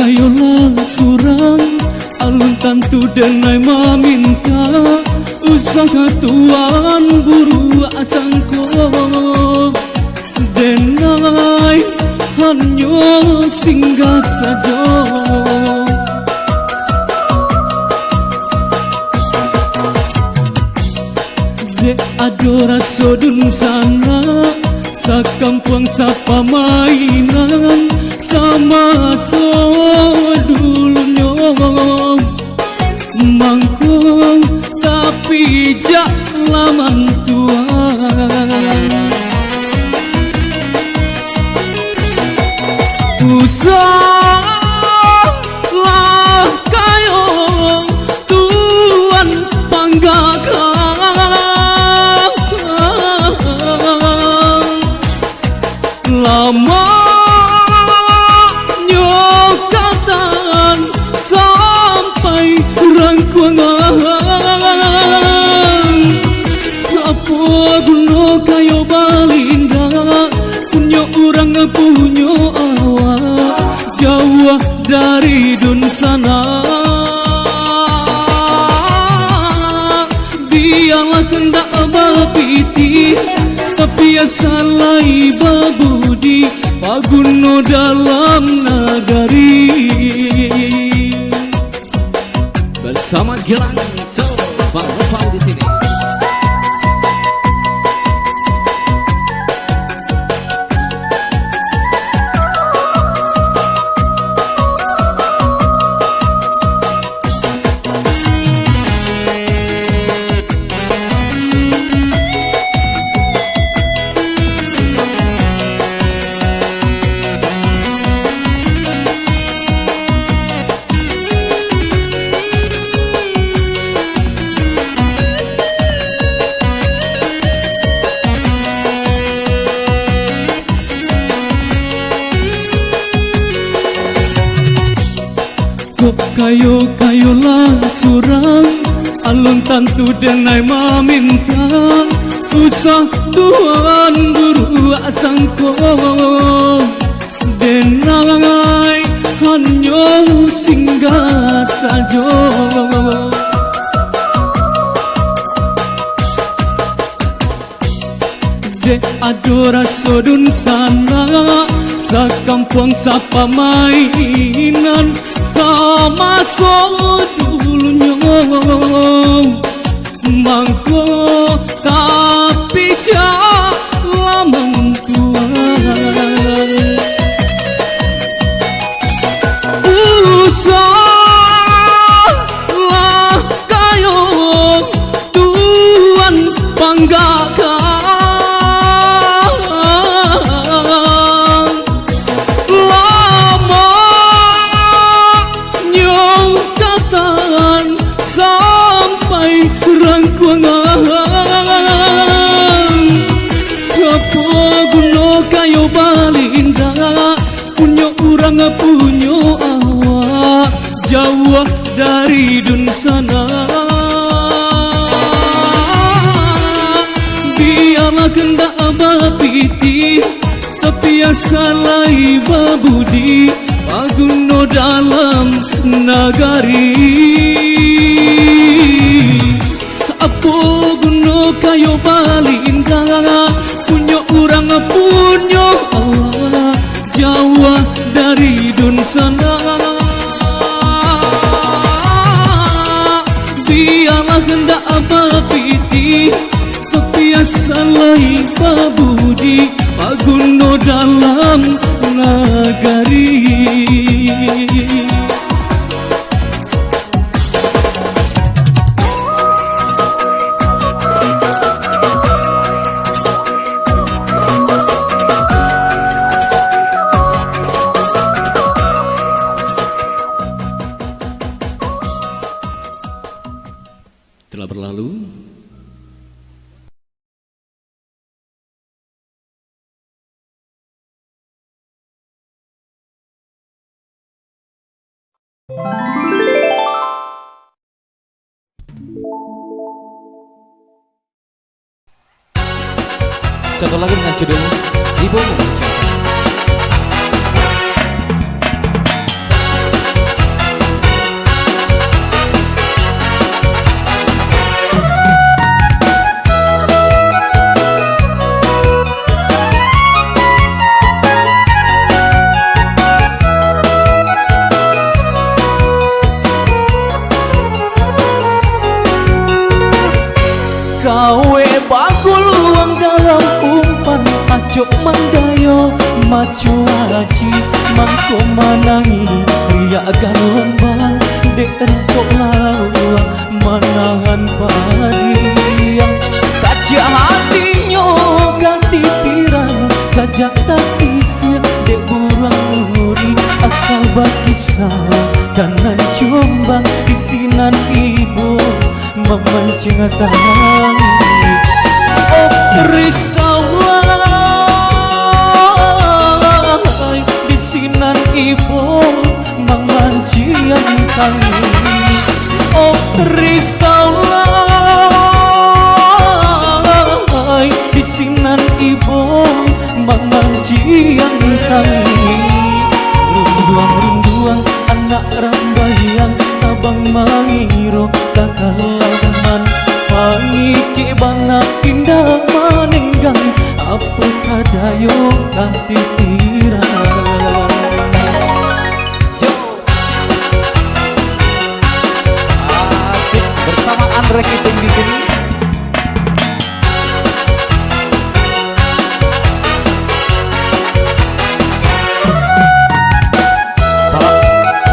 Kayo lang surang alun tantu denai maminta usaha tuan buru asangko denai hanyo singgah saja de adora sodun sana sakampung sapa mainan sama so dulunya mangkung tapi jak laman tuan usahlah kayo tuan banggakan lama kayo balinda punyo urang punyo awak jauh dari dun sana biarlah kendak bapiti tapi asalai babudi paguno dalam nagari bersama Gilang Bang Rupal di sini. Kayo lang surang alun tantu denai maminta usah tuan guru asangko denai hanyo singgah saja de adora sodun sana sakampung sapa mainan sama so dulunya mangko tapi jak laman tuan usahlah kayo tuan banggakan kayo balinda punyo urang punyo awak jauh dari dun sana biarlah kendak bapiti tapi asalai babudi paguno dalam nagari apa guno kayo balinda punyo urang punyo awak jauh dari dun sana biarlah hendak bapiti tapi asalai babudi paguno dalam nagari telah berlalu. Satu lagi dengan judul Ibu Mencinta. Kawe bakul uang dalam umpan acok mandayo macu aji mangko manangi ria galombang dek rentok lawa manahan padiang kaca hatinya ganti tirang sajak tasisir dek burang muri akal bakisah kanan jombang isinan ibu memancing tangi oh risawai di sinan ibu memancing tangi oh risawai di sinan ibu memancing tangi runduang anak rambayang abang mangiro kakalaman pangiki bana indah manenggang apa kadayo katitiran asik bersama Andre Kiting di sini.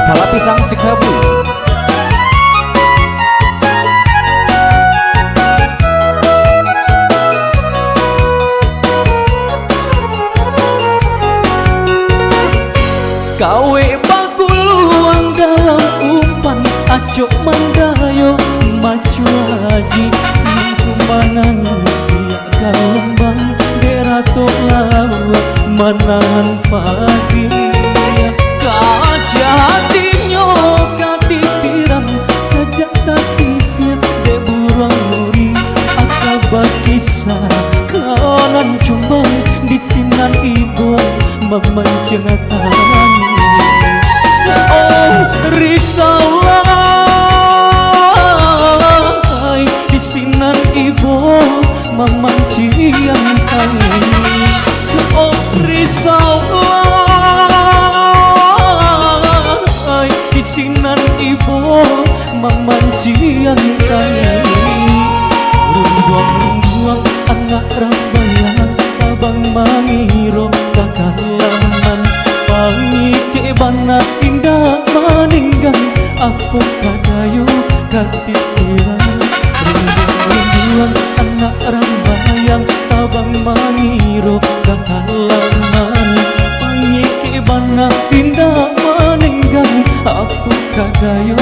Pala pisang sikabu. Kawe baguluang dalam umpan acok mandayo macu aji minggu manang biak galombang derato lawa manahan padi kaca hatinya katitiran sajak tasisir de burang muri akabat kisah kanan jombang di sinan ibu memancing tangi oh risawai di sinan ibu memancing tangi oh risawai di sinan ibu memancing tangi runduang anak rambayang abang mangiro kakalaman pangike bana indah maninggang apa kadayo katitiran runduang anak rambayang abang mangiro kakalaman pangike bana indah maninggang apa kadayo